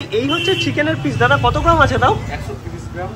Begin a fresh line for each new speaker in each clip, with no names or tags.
এই হচ্ছে চিকেনের পিস। দাদা কত গ্রাম আছে তাও?
130 গ্রাম,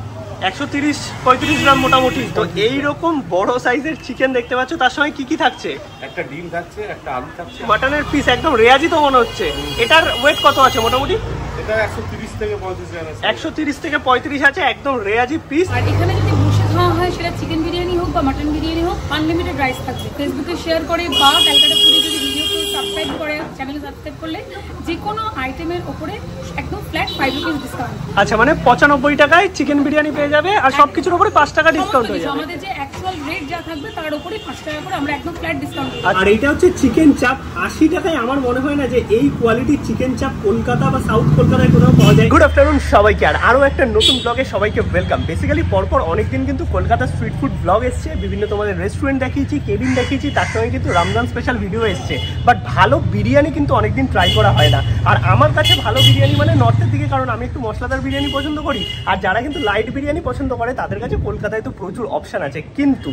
130-35 গ্রাম মোটামুটি। তো এইরকম বড় সাইজের চিকেন দেখতে পাচ্ছ, তার সঙ্গে কি কি থাকছে?
একটা ডিম থাকছে, একটা আলু থাকছে।
মাটনের পিস একদম রেয়াজি তো মনে হচ্ছে। এটার ওয়েট কত আছে মোটামুটি?
এটা 130 থেকে 35 গ্রাম আছে।
130 থেকে 35 আছে, একদম রেয়াজি পিস।
আর এখানে যদি বসে খাওয়া হয়, সেটা চিকেন বিরিয়ানি হোক বা মাটন বিরিয়ানি হোক, আনলিমিটেড রাইস থাকবে। ফেসবুকে শেয়ার করে বা ক্যালকাটা ফুডে যদি ভিডিওকে সাবস্ক্রাইব করে, চ্যানেলে সাবস্ক্রাইব করলে যে কোনো আইটেমের ওপরে একদম ফ্ল্যাট 5 রুপিস ডিসকাউন্ট।
আচ্ছা, মানে 95 টাকায় চিকেন বিরিয়ানি পেয়ে যাবে আর সবকিছুর উপরে 5 টাকা ডিসকাউন্ট হয়ে যাবে।
আমাদের যে অ্যাকচুয়াল রেট যা থাকবে তার উপরে 5 টাকা করে আমরা একদম ফ্ল্যাট ডিসকাউন্ট দিই।
আর এটা হচ্ছে চিকেন চাপ 80 টাকায়। আমার মনে হয় না যে এই কোয়ালিটির চিকেন চাপ কলকাতা বা সাউথ কলকাতায় কোথাও পাওয়া যায়। গুড আফটারনুন সবাইকে, আর আরো একটা নতুন ব্লগে সবাইকে ওয়েলকাম। বেসিক্যালি পরপর অনেকদিন কিন্তু কলকাতা স্ট্রিট ফুড ব্লগ এসছে, বিভিন্ন তোমাদের রেস্টুরেন্ট দেখিয়েছি, কেবিন দেখিয়েছি, তার সঙ্গে কিন্তু রমজান স্পেশাল ভিডিও এসছে। বাট ভালো বিরিয়ানি কিন্তু অনেকদিন ট্রাই করা হয় না। আর আমার কাছে ভালো বিরিয়ানি মানে নর্থের দিকে, কারণ আমি একটু মশলাদার বিরিয়ানি পছন্দ করি। আর যারা কিন্তু লাইট বিরিয়ানি পছন্দ করে তাদের কাছে কলকাতায় তো প্রচুর অপশান আছে। কিন্তু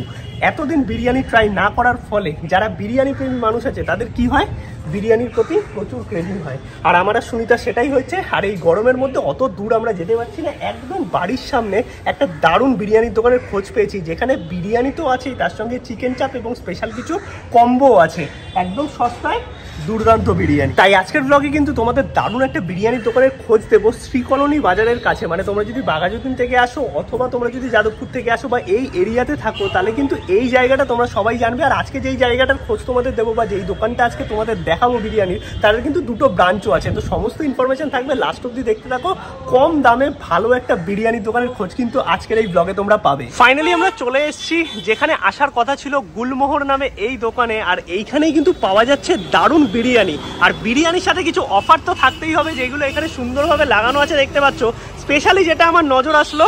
এতদিন বিরিয়ানি ট্রাই না করার ফলে যারা বিরিয়ানি প্রেমী মানুষ আছে তাদের কি হয়, বিরিয়ানির প্রতি প্রচুর ক্রেভিং হয়। আর আমার আর সুনিতা সেটাই হচ্ছে। আর এই গরমের মধ্যে অত দূর আমরা যেতে পারছি না, একদম বাড়ির সামনে একটা দারুণ বিরিয়ানির দোকানের খোঁজ পেয়েছি, যেখানে বিরিয়ানি তো আছেই, তার সঙ্গে চিকেন চাপ এবং স্পেশাল কিছু কম্বো আছে, একদম সস্তায় দুর্দান্ত বিরিয়ানি। তাই আজকের ব্লগে কিন্তু তোমাদের দারুণ একটা বিরিয়ানির দোকানের খোঁজ দেবো শ্রীকলোনি বাজারের কাছে। মানে তোমরা যদি বাঘাযতীন থেকে আসো অথবা তোমরা যদি যাদবপুর থেকে আসো বা এই এরিয়াতে থাকো, তাহলে কিন্তু এই জায়গাটা তোমরা সবাই জানবে। আর আজকে যেই জায়গাটার খোঁজ তোমাদের দেবো বা যেই দোকানটা আজকে তোমাদের দেখাবো বিরিয়ানির, তাদের কিন্তু দুটো ব্রাঞ্চও আছে। তো সমস্ত ইনফরমেশন থাকবে, লাস্ট অব্দি দেখতে থাকো। কম দামে ভালো একটা বিরিয়ানির দোকানের খোঁজ কিন্তু আজকের এই ব্লগে তোমরা পাবে। ফাইনালি আমরা চলে এসেছি যেখানে আসার কথা ছিল, গুলমোহর নামে এই দোকানে। আর এইখানেই কিন্তু পাওয়া যাচ্ছে দারুণ বিরিয়ানি। আর বিরিয়ানির সাথে কিছু অফার তো থাকতেই হবে, যেগুলো এখানে সুন্দরভাবে লাগানো আছে দেখতে পাচ্ছ। স্পেশালি যেটা আমার নজর আসলো,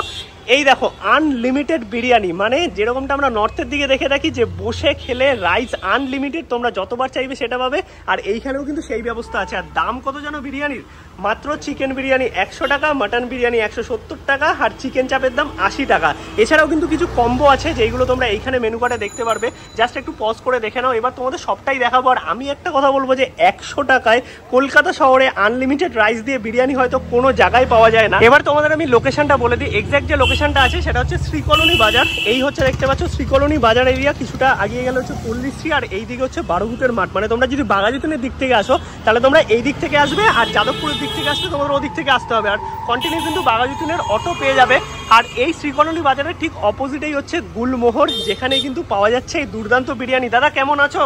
এই দেখো আনলিমিটেড বিরিয়ানি। মানে যেরকমটা আমরা নর্থের দিকে দেখে থাকি যে বসে খেলে রাইস আনলিমিটেড, তোমরা যতবার চাইবে সেটা পাবে। আর এইখানেও কিন্তু সেই ব্যবস্থা আছে। আর দাম কত জানো বিরিয়ানির? মাত্র চিকেন বিরিয়ানি 100 টাকা, মাটন বিরিয়ানি 170 টাকা, আর চিকেন চাপের দাম 80 টাকা। এছাড়াও কিন্তু কিছু কম্বো আছে যেগুলো তোমরা এইখানে মেনু কার্ডে দেখতে পারবে। জাস্ট একটু পজ করে দেখে নাও। এবার তোমাদের সবটাই দেখাবো। আর আমি একটা কথা বলবো যে 100 টাকায় কলকাতা শহরে আনলিমিটেড রাইস দিয়ে বিরিয়ানি হয়তো কোনো জায়গায় পাওয়া যায় না। এবার তোমাদের আমি লোকেশনটা বলে দিই। এক্স্যাক্ট যে লোকেশনটা আছে সেটা হচ্ছে শ্রীকলোনি বাজার। এই হচ্ছে দেখতে পাচ্ছ শ্রীকলোনি বাজার এরিয়া। কিছুটা আগিয়ে গেলে হচ্ছে পল্লীশ্রী, আর এই দিকে হচ্ছে বারোভূতের মাঠ। মানে তোমরা যদি বাঘাযতীনের দিক থেকে আসো তাহলে তোমরা এই দিক থেকে আসবে, আর যাদবপুরের দিক থেকে আসলে তোমাদের ওদিক থেকে আসতে হবে। আর কন্টিনিউ কিন্তু বাঘাযতীনের অটো পেয়ে যাবে। আর এই শ্রীকলোনি বাজারের ঠিক অপোজিটেই হচ্ছে গুলমোহর, যেখানে কিন্তু পাওয়া যাচ্ছে এই দুর্দান্ত বিরিয়ানি। দাদা কেমন আছো?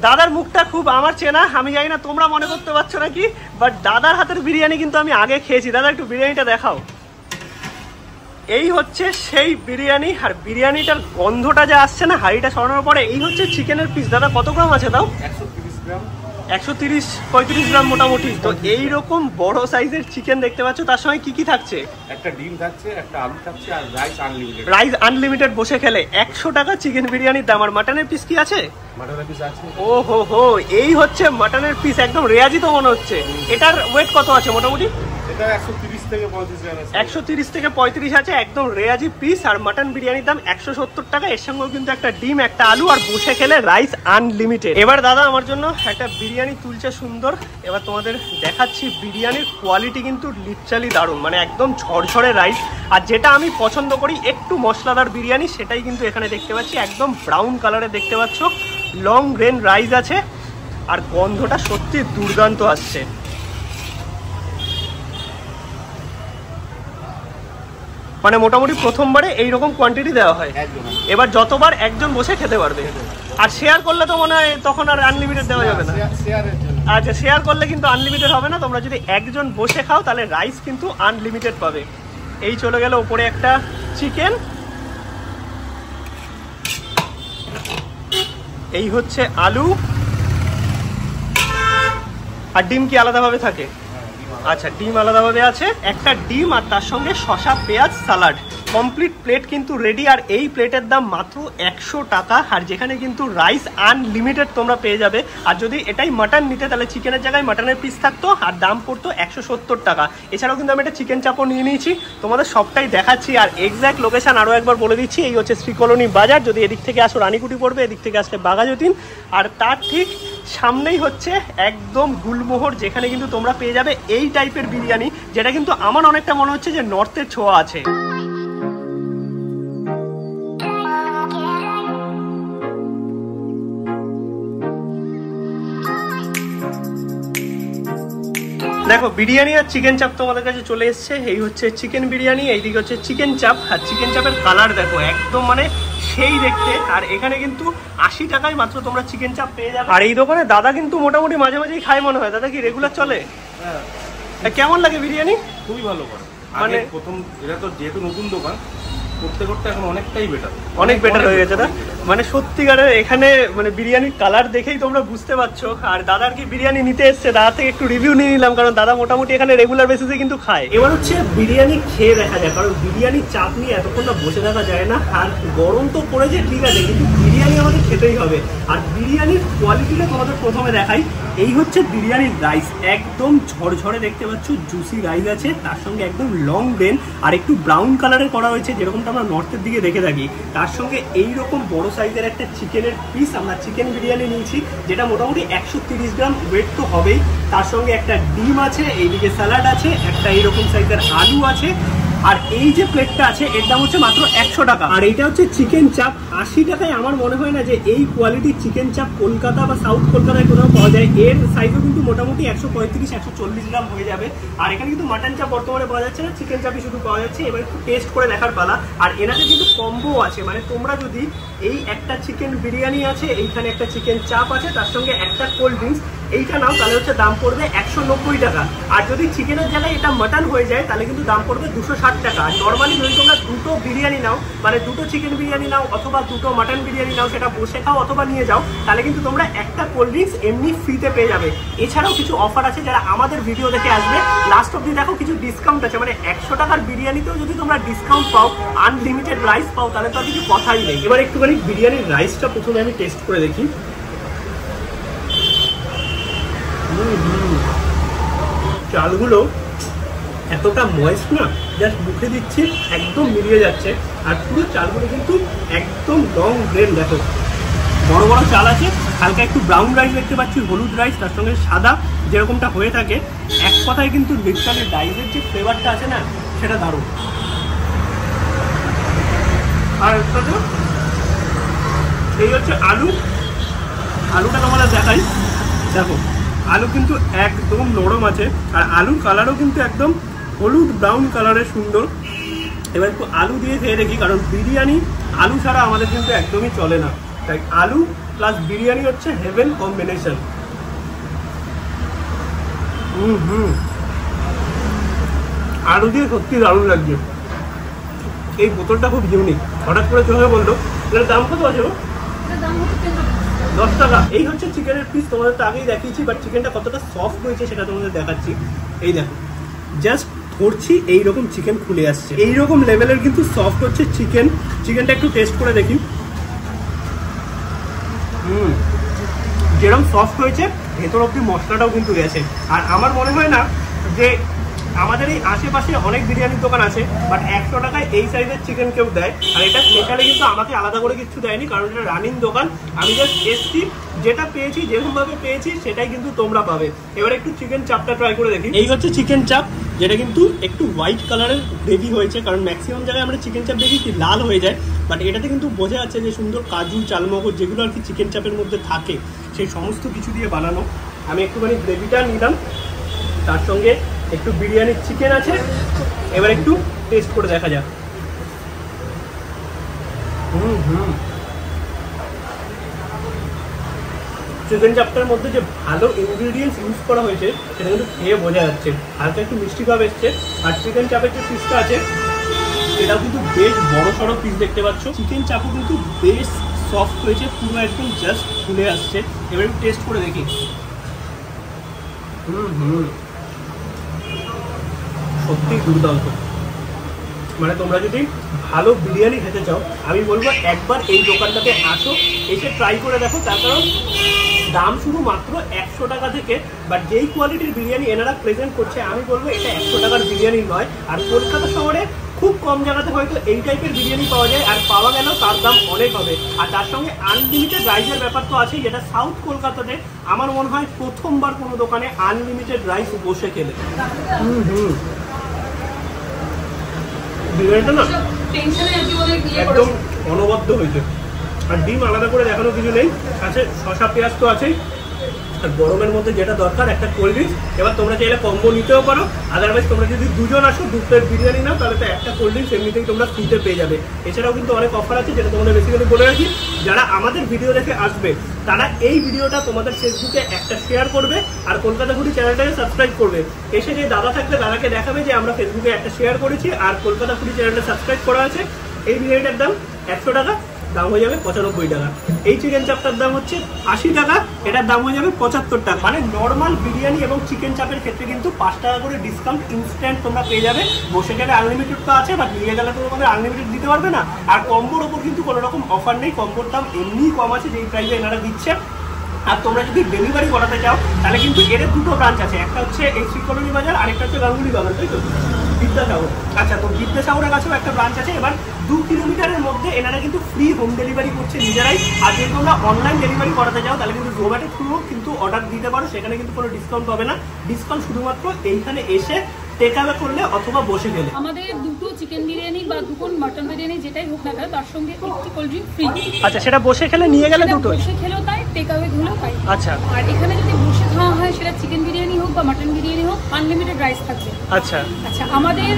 দাদার মুখটা খুব আমার চেনা, আমি জানি না তোমরা মনে করতে পারছো নাকি, বাট দাদার হাতের বিরিয়ানি কিন্তু আমি আগে খেয়েছি। দাদা একটু বিরিয়ানিটা দেখাও। এই হচ্ছে সেই বিরিয়ানি। আর বিরিয়ানিটার গন্ধটা যা আসছে না হাঁড়িটা সরানোর পরে, এই হচ্ছে চিকেনের পিস। দাদা কত গ্রাম আছে তাও?
130 গ্রাম,
130-35 গ্রাম মোটামুটি। তো এইরকম বড় সাইজের চিকেন দেখতে পাচ্ছ, তার সঙ্গে কি কি থাকছে?
একটা ডিম থাকছে, একটা আলু থাকছে, আর রাইস আনলিমিটেড।
রাইস আনলিমিটেড বসে খেলে 100 টাকা চিকেন বিরিয়ানির দাম। আর মাটনের পিস কি আছে?
মাটনের পিস আছে।
ও হো হো, এই হচ্ছে মাটনের পিস, একদম রেয়াজি তো মনে হচ্ছে। এটার ওয়েট কত আছে মোটামুটি?
এটা 130 থেকে 35 গ্রাম আছে।
130 থেকে 35 আছে, একদম রেয়াজি পিস। আর মাটন বিরিয়ানির দাম 170 টাকা। এর সঙ্গেও কিন্তু একটা ডিম, একটা আলু, আর বসে খেলে রাইস আনলিমিটেড। এবার দাদা আমার জন্য একটা বিরিয়ানি তুলছে সুন্দর। এবার তোমাদের দেখাচ্ছি বিরিয়ানির কোয়ালিটি কিন্তু লিটারালি দারুণ, মানে একদম ঝরঝরে রাইস। আর যেটা আমি পছন্দ করি একটু মশলাদার বিরিয়ানি, সেটাই কিন্তু এখানে দেখতে পাচ্ছি। একদম ব্রাউন কালারে দেখতে পাচ্ছ, লং গ্রেন রাইস আছে, আর গন্ধটা সত্যি দুর্দান্ত আসছে। মানে মোটামুটি প্রথমবারে এইরকম কোয়ান্টিটি দেওয়া হয়। এবার যতবার একজন বসে খেতে পারবে। আর শেয়ার করলে তো মনে হয় তখন আর আনলিমিটেড দেওয়া যাবে না। আচ্ছা, শেয়ার করলে কিন্তু আনলিমিটেড হবে না। তোমরা যদি একজন বসে খাও তাহলে রাইস কিন্তু আনলিমিটেড পাবে। এই চলে গেল উপরে একটা চিকেন, এই হচ্ছে আলু, আর ডিম কি আলাদাভাবে থাকে? আচ্ছা, ডিম আলাদাভাবে আছে, একটা ডিম, আর তার সঙ্গে শসা, পেঁয়াজ, সালাড। কমপ্লিট প্লেট কিন্তু রেডি। আর এই প্লেটের দাম মাত্র 100 টাকা। আর যেখানে কিন্তু রাইস আনলিমিটেড তোমরা পেয়ে যাবে। আর যদি এটাই মাটন নিতে তাহলে চিকেনের জায়গায় মাটনের পিস থাকতো, আর দাম পড়তো 170 টাকা। এছাড়াও কিন্তু আমি একটা চিকেন চাপও নিয়ে নিয়েছি, তোমাদের সবটাই দেখাচ্ছি। আর এক্স্যাক্ট লোকেশন আরও একবার বলে দিচ্ছি। এই হচ্ছে শ্রীকলোনি বাজার। যদি এদিক থেকে আসো রানীকুটি পড়বে, এদিক থেকে আসলে বাঘাযতীন। আর তার ঠিক সামনেই হচ্ছে একদম গুলমোহর, যেখানে কিন্তু তোমরা পেয়ে যাবে এই টাইপের বিরিয়ানি, যেটা কিন্তু আমার অনেকটা মনে হচ্ছে যে নর্থের ছোঁয়া আছে। দেখো বিরিয়ানি আর চিকেন চাপ তোমাদের কাছে চলে এসছে। এই হচ্ছে চিকেন বিরিয়ানি, এইদিকে হচ্ছে চিকেন চাপ। আর চিকেন চাপের কালার দেখো একদম মানে সেই দেখতে। আর এখানে কিন্তু 80 টাকায় মাত্র তোমরা চিকেন চাপ পেয়ে যাবে। আর এই দোকানে দাদা কিন্তু মোটামুটি মাঝে মাঝেই খায় মনে হয়। দাদা কি রেগুলার চলে?
হ্যাঁ,
কেমন লাগে বিরিয়ানি?
খুবই ভালো করে।
মানে
প্রথম এটা তো যেহেতু নতুন দোকান, করতে করতে এখন অনেকটাই বেটার,
অনেক বেটার হয়ে গেছে না? মানে সত্যিকারের এখানে মানে বিরিয়ানির কালার দেখেই তোমরা বুঝতে পারছো। আর দাদার কি বিরিয়ানি নিতে এসছে, দাদা থেকে একটু রিভিউ নিয়ে নিলাম, কারণ দাদা মোটামুটি এখানে রেগুলার বেসিসে কিন্তু খায়। এবার হচ্ছে বিরিয়ানি খেয়ে দেখা যায়, কারণ বিরিয়ানির চাপ নিয়ে এতক্ষণ না বসে থাকা যায় না। আর গরম তো পড়েছে ঠিক আছে, কিন্তু বিরিয়ানি আমাদের খেতেই হবে। আর বিরিয়ানির কোয়ালিটিটা তোমাদের প্রথমে দেখাই। এই হচ্ছে বিরিয়ানির রাইস, একদম ঝরঝরে দেখতে পাচ্ছ, জুসি রাইস আছে, তার সঙ্গে একদম লং গ্রেন আর একটু ব্রাউন কালারের করা হয়েছে, যেরকমটা আমরা নর্থের দিকে দেখে থাকি। তার সঙ্গে এইরকম বড় সাইজের একটা চিকেনের পিস, আমরা চিকেন বিরিয়ানি নিয়েছি, যেটা মোটামুটি 130 গ্রাম ওয়েট তো হবেই। তার সঙ্গে একটা ডিম আছে, এইদিকে স্যালাড আছে, একটা এইরকম সাইজের আলু আছে। আর এই যে প্লেটটা আছে এর দাম হচ্ছে মাত্র 100 টাকা। আর এইটা হচ্ছে চিকেন চাপ। 80 টাকায় আমার মনে হয় না যে এই কোয়ালিটির চিকেন চাপ কলকাতা বা সাউথ কলকাতায় কোথাও পাওয়া যায়। এর সাইজও কিন্তু মোটামুটি 135-140 গ্রাম হয়ে যাবে। আর এখানে কিন্তু মাটন চাপ বর্তমানে পাওয়া যাচ্ছে না, চিকেন চাপই শুধু পাওয়া যাচ্ছে। এবার একটু টেস্ট করে দেখার পালা। আর এনাতে কিন্তু কম্বো আছে, মানে তোমরা যদি এই একটা চিকেন বিরিয়ানি আছে, এইখানে একটা চিকেন চাপ আছে, তার সঙ্গে একটা কোল্ড ড্রিঙ্কস, এইটা নাও, তাহলে হচ্ছে দাম পড়বে 190 টাকা। আর যদি চিকেনের জায়গায় এটা মাটন হয়ে যায় তাহলে কিন্তু দাম পড়বে 260 টাকা। আর নর্মালি যদি তোমরা দুটো বিরিয়ানি নাও, মানে দুটো চিকেন বিরিয়ানি নাও অথবা দুটো মাটন বিরিয়ানি নাও, সেটা বসে খাও অথবা নিয়ে যাও, তাহলে কিন্তু তোমরা একটা কোল্ড ড্রিঙ্কস এমনি ফ্রিতে পেয়ে যাবে। এছাড়াও কিছু অফার আছে, যারা আমাদের ভিডিও দেখে আসবে লাস্ট অব্দি দেখো, কিছু ডিসকাউন্ট আছে। মানে 100 টাকার বিরিয়ানিতেও যদি তোমরা ডিসকাউন্ট পাও, আনলিমিটেড রাইস পাও, তাহলে তো আর কিছু কথাই নেই। এবার একটুখানি বিরিয়ানির রাইসটা প্রথমে আমি টেস্ট করে দেখি। চালগুলো এতটা ময়েস্ট না, জাস্ট মুখে দিচ্ছি একদম মিলিয়ে যাচ্ছে। আর পুরো চালগুলো কিন্তু একদম লং গ্রেন, দেখো বড় বড় চাল আছে, হালকা একটু ব্রাউন রাইস দেখতে পাচ্ছি, হলুদ রাইস, তার সঙ্গে সাদা যেরকমটা হয়ে থাকে। এক কথায় কিন্তু লিটারালি রাইসের যে ফ্লেভারটা আছে না, সেটা দারুণ। আর এই হচ্ছে আলু, আলুটা তোমাদের দেখাই। দেখো আলু কিন্তু একদম নরম আছে, আর আলুর কালারও কিন্তু একদম হলুদ ব্রাউন কালারের সুন্দর। এবার একটু আলু দিয়ে খেয়ে দেখি, কারণ বিরিয়ানি আলু ছাড়া আমাদের কিন্তু একদমই চলে না। তাই আলু প্লাস বিরিয়ানি হচ্ছে হেভেন কম্বিনেশন। আলু দিয়ে সত্যি দারুণ লাগছে। এই বোতলটা খুব ইউনিক, হঠাৎ করে চলে বললো। এটার দাম কত আছে? 10 টাকা। এই হচ্ছে চিকেনের পিস, তোমাদের তো আগেই দেখিয়েছি, বাট চিকেনটা কতটা সফট হয়েছে সেটা তোমাদের দেখাচ্ছি। এই দেখো, জাস্ট ধরছি এইরকম চিকেন খুলে আসছে, এইরকম লেভেলের কিন্তু সফট হচ্ছে চিকেন। চিকেনটা একটু টেস্ট করে দেখি। যেরকম সফট হয়েছে, ভেতর অব্দি মশলাটাও কিন্তু গেছে। আর আমার মনে হয় না যে আমাদের এই আশেপাশে অনেক বিরিয়ানির দোকান আছে, বাট 100 টাকায় এই সাইজের চিকেন কেউ দেয়। আর এটা স্পেশালি কিন্তু আমাকে আলাদা করে কিছু দেয়নি, কারণ এটা রানিং দোকান। আমি জাস্ট এসছি, যেটা পেয়েছি যেরকমভাবে পেয়েছি সেটাই কিন্তু তোমরা পাবে। এবার একটু চিকেন চাপটা ট্রাই করে দেখি। এই হচ্ছে চিকেন চাপ, যেটা কিন্তু একটু হোয়াইট কালারের গ্রেভি হয়েছে, কারণ ম্যাক্সিমাম জায়গায় আমরা চিকেন চাপ দেখি কি লাল হয়ে যায়, বাট এটাতে কিন্তু বোঝা যাচ্ছে যে সুন্দর কাজু চালমগজ যেগুলো আর কি চিকেন চাপের মধ্যে থাকে, সেই সমস্ত কিছু দিয়ে বানানো। আমি একটুখানি গ্রেভিটা নিলাম, তার সঙ্গে একটু বিরিয়ানির চিকেন আছে। এবার একটু টেস্ট করে দেখা যাক। চিকেন চাপটার মধ্যে যে ভালো ইনগ্রিডিয়েন্টস ইউজ করা হয়েছে সেটা কিন্তু খেয়ে বোঝা যাচ্ছে। হালকা একটু মিষ্টি ভাব এসছে। আর চিকেন চাপের যে পিসটা আছে সেটাও কিন্তু বেশ বড় সড়ো পিস দেখতে পাচ্ছ। চিকেন চাপও কিন্তু বেশ সফট হয়েছে, পুরো একদম জাস্ট ফুলে আসছে। এবার একটু টেস্ট করে দেখি। সত্যি দুর্দান্ত। মানে তোমরা যদি ভালো বিরিয়ানি খেতে চাও, আমি বলবো একবার এই দোকানটাতে আসো, এসে ট্রাই করে দেখো। তার কারণ দাম শুধু মাত্র 100 টাকা থেকে, বাট যেই কোয়ালিটির বিরিয়ানি এনারা প্রেজেন্ট করছে, আমি বলবো এটা 100 টাকার বিরিয়ানি নয়। আর কলকাতা শহরে খুব কম জায়গাতে হয়তো এই টাইপের বিরিয়ানি পাওয়া যায়, আর পাওয়া গেলেও তার দাম অনেক হবে। আর তার সঙ্গে আনলিমিটেড রাইসের ব্যাপার তো আছেই, যেটা সাউথ কলকাতাতে আমার মনে হয় প্রথমবার কোনো দোকানে আনলিমিটেড রাইস বসে খেলে। বিরিয়ানিটা না একদম অনবদ্য হয়েছে, আর ডিম আলাদা করে দেখানো কিছু নেই, আছে শসা পেঁয়াজ তো আছেই, আর গরমের মধ্যে যেটা দরকার একটা কোল্ড ড্রিঙ্কস। এবার তোমরা চাইলে কম্বো নিতেও পারো, আদারওয়াইজ তোমরা যদি দুজন আসো 2 প্লেট বিরিয়ানি নাও তাহলে তো একটা কোল্ড ড্রিঙ্কস এমনিতেই তোমরা ফ্রিতে পেয়ে যাবে। এছাড়াও কিন্তু অনেক অফার আছে, যেটা তোমাদের বেসিক্যালি বলে রাখি, যারা আমাদের ভিডিও দেখে আসবে তারা এই ভিডিওটা তোমাদের ফেসবুকে একটা শেয়ার করবে, আর কলকাতা ফুডি চ্যানেলটাকে সাবস্ক্রাইব করবে। এসে যে দাদা থাকবে দাদাকে দেখাবে যে আমরা ফেসবুকে একটা শেয়ার করেছি আর কলকাতা ফুডি চ্যানেলটা সাবস্ক্রাইব করা আছে। এই বিরিয়ানিটার দাম 100 টাকা, দাম হয়ে যাবে 95 টাকা। এই চিকেন চাপটার দাম হচ্ছে 80 টাকা, এটার দাম হয়ে যাবে 75 টাকা। মানে নর্মাল বিরিয়ানি এবং চিকেন চাপের ক্ষেত্রে কিন্তু 5 টাকা করে ডিসকাউন্ট ইনস্ট্যান্ট তোমরা পেয়ে যাবে। বসে গেলে আনলিমিটেড তো আছে, বাট নিয়ে গেলে তো তোমাদের আনলিমিটেড দিতে পারবে না। আর কম্বোর ওপর কিন্তু কোনো রকম অফার নেই, কম্বোর দাম এমনিই কম আছে যেই প্রাইসে এনারা দিচ্ছে। আর তোমরা যদি ডেলিভারি করাতে চাও তাহলে কিন্তু এর 2টো ব্রাঞ্চ আছে, একটা হচ্ছে এই শ্রীকলোনি বাজার, আরেকটা হচ্ছে গাঙ্গুলি বাজার, তাই তো বিদ্যাসাগর। আচ্ছা, তো বিদ্যাসাগরের কাছেও একটা ব্রাঞ্চ আছে। এবার 2 কিলোমিটারের মধ্যে এনারা কিন্তু ফ্রি হোম ডেলিভারি করছে নিজেরাই। আর যদি তোমরা অনলাইন ডেলিভারি করাতে চাও তাহলে কিন্তু জোম্যাটো থ্রু কিন্তু অর্ডার দিতে পারো, সেখানে কিন্তু কোনো ডিসকাউন্ট পাবে না। ডিসকাউন্ট শুধুমাত্র এইখানে এসে টেকআওয়ে করলে অথবা বসে গেলে।
আমাদের 2টো চিকেন বিরিয়ানি বা 2 মাটন বিরিয়ানি যেটাই হোক না কেন তার সঙ্গে একটি কোল্ড ড্রিঙ্ক ফ্রি।
আচ্ছা, সেটা বসে খেলে নিয়ে গেলে দুটোই?
বসে খেলেও তাই, টেকআওয়ে হলেও তাই।
আচ্ছা,
আর এখানে যদি বসে খাওয়া হয় সেটা চিকেন বিরিয়ানি হোক বা মাটন বিরিয়ানি হোক, আনলিমিটেড রাইস থাকবে।
আচ্ছা
আচ্ছা, আমাদের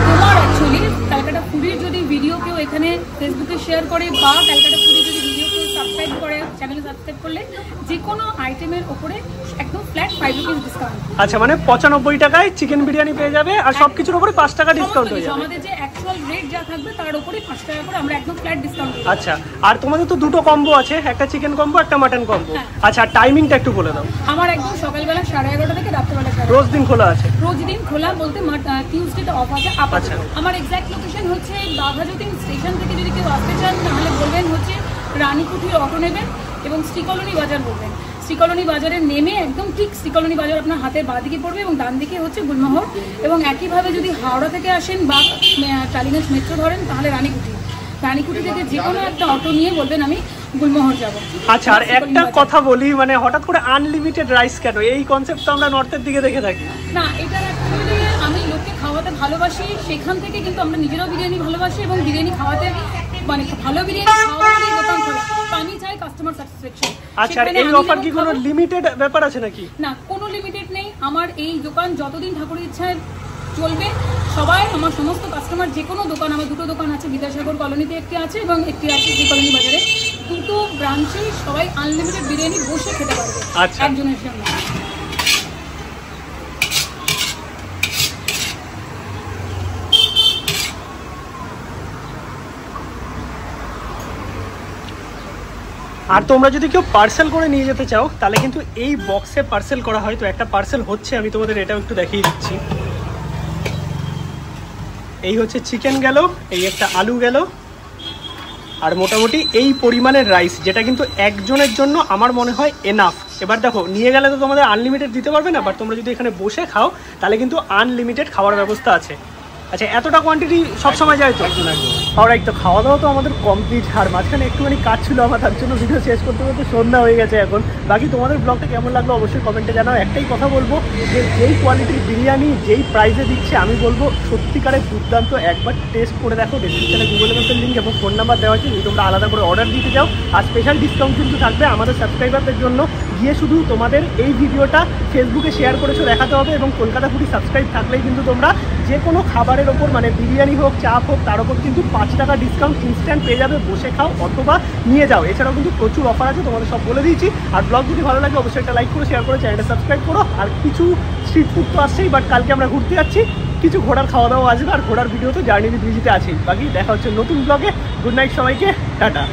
তোমার অ্যাকচুয়ালি ক্যালকাটা ফুডির যদি ভিডিও কেউ এখানে ফেসবুকে শেয়ার করে বা ক্যালকাটা ফুডির যদি ভিডিও কেউ সাবস্ক্রাইব করে, চ্যানেলে সাবস্ক্রাইব করলে যে কোনো আইটেমের ওপরে একদম ফ্ল্যাট 5 রুপিস ডিসকাউন্ট।
আচ্ছা, মানে 95 টাকায় চিকেন বিরিয়ানি পেয়ে যাবে, আর সবকিছুর উপরে 5 টাকা ডিসকাউন্ট হয়ে যাবে।
আমাদের যে অ্যাকচুয়াল রেট যা থাকবে তার উপরে 5 টাকা করে আমরা একদম ফ্ল্যাট ডিসকাউন্ট দিই।
আচ্ছা, আর তোমাদের তো 2টো কম্বো আছে, একটা চিকেন কম্বো একটা মাটন কম্বো। আচ্ছা, টাইমিংটা একটু বলে দাও।
আমার একদম সকালবেলা 11:30 থেকে রাত্রেবেলা 11:30।
রোজ দিন খোলা আছে?
রোজ দিন খোলা বলতে টিউসডেতে অফ আছে আপাতত। আমার এক্স্যাক্ট লোকেশন হচ্ছে বাঘাযতীন স্টেশন থেকে যদি কেউ আসতে চান তাহলে বলবেন হচ্ছে রানীকুঠির অটো নেবেন এবং শ্রীকলোনি বাজার বলবেন। শ্রীকলোনি বাজারে নেমে একদম ঠিক শ্রীকলোনি বাজার আপনার হাতের বাঁ দিকে পড়বে এবং ডান দিকে হচ্ছে গুলমোহর। এবং একইভাবে যদি হাওড়া থেকে আসেন বা টালিগঞ্জ মেট্রো ধরেন তাহলে রানীকুঠি থেকে যে কোনো একটা অটো নিয়ে বলবেন আমি গুলমোহর যাব।
আচ্ছা, আর একটা কথা বলি, মানে হঠাৎ করে আনলিমিটেড রাইস কেন? এই কনসেপ্ট তো আমরা নর্থের দিকে দেখে থাকি।
না, এটা অ্যাকচুয়ালি আমি লোককে খাওয়াতে ভালোবাসি, সেখান থেকে কিন্তু আমরা নিজেরাও বিরিয়ানি ভালোবাসি এবং বিরিয়ানি খাওয়াতে মানে ভালো বিরিয়ানি খাওয়াতেই দোকান খোলা। আমি চাই কাস্টমার স্যাটিসফ্যাকশন।
আচ্ছা, আর এই অফার কি কোনো লিমিটেড ব্যাপার আছে নাকি?
না, কোনো লিমিটেড নেই। আমার এই দোকান যতদিন ঠাকুরের ইচ্ছায় চলবে। সবাই আমার সমস্ত কাস্টমার যে কোনো দোকান, আমার 2টো দোকান আছে, বিদ্যাসাগর কলোনিতে একটি আছে এবং একটি আছে শ্রীকলোনি বাজারে। 2টো ব্রাঞ্চে সবাই আনলিমিটেড বিরিয়ানি বসে খেতে পারবে একজনের সঙ্গে।
আর তোমরা যদি কেউ পার্সেল করে নিয়ে যেতে চাও তাহলে কিন্তু এই বক্সে পার্সেল করা হয়। তো একটা পার্সেল হচ্ছে, আমি তোমাদের এটাও একটু দেখিয়ে দিচ্ছি। এই হচ্ছে চিকেন গেল, এই একটা আলু গেল, আর মোটামুটি এই পরিমাণের রাইস, যেটা কিন্তু একজনের জন্য আমার মনে হয় এনাফ। এবার দেখো, নিয়ে গেলে তো তোমাদের আনলিমিটেড দিতে পারবে না, বাট তোমরা যদি এখানে বসে খাও তাহলে কিন্তু আনলিমিটেড খাওয়ার ব্যবস্থা আছে। আচ্ছা, এতটা কোয়ান্টিটি সবসময় যায় তো? অলরাইট, তো খাওয়া দাওয়া তো আমাদের কমপ্লিট। আর মাঝখানে একটুখানি কাজ ছিল আমার, তার জন্য ভিডিও শেষ করতে করতে সন্ধ্যা হয়ে গেছে এখন। বাকি তোমাদের ব্লগটা কেমন লাগলো অবশ্যই কমেন্টে জানাও। একটাই কথা বলবো যে যেই কোয়ালিটির বিরিয়ানি যেই প্রাইসে দিচ্ছে আমি বলবো সত্যিকারের দুর্দান্ত। একবার টেস্ট করে দেখো। ডেসক্রিপশনে গুগল ম্যাপের লিঙ্ক এবং ফোন নাম্বার দেওয়া আছে, যদি তোমরা আলাদা করে অর্ডার দিতে চাও। আর স্পেশাল ডিসকাউন্ট কিন্তু থাকবে আমাদের সাবস্ক্রাইবারদের জন্য। গিয়ে শুধু তোমাদের এই ভিডিওটা ফেসবুকে শেয়ার করেছো দেখাতে হবে এবং কলকাতা ফুডি সাবস্ক্রাইব থাকলেই কিন্তু তোমরা যে কোনো খাবারের ওপর, মানে বিরিয়ানি হোক চাপ হোক, তার ওপর কিন্তু 5 টাকা ডিসকাউন্ট ইনস্ট্যান্ট পেয়ে যাবে। বসে খাও অথবা নিয়ে যাও। এছাড়াও কিন্তু প্রচুর অফার আছে, তোমাদের সব বলে দিয়েছি। আর ব্লগ যদি ভালো লাগে অবশ্যই একটা লাইক করো, শেয়ার করো, চ্যানেলটা সাবস্ক্রাইব করো। আর কিছু স্ট্রিট ফুড তো আসছেই, বাট কালকে আমরা ঘুরতে যাচ্ছি, কিছু ঘোড়ার খাওয়া দাওয়া আসবে, আর ঘোড়ার ভিডিও তো জার্নি উইথ ভিজিতে আছেই। বাকি দেখা হচ্ছে নতুন ব্লগে। গুড নাইট সবাইকে, টাটা।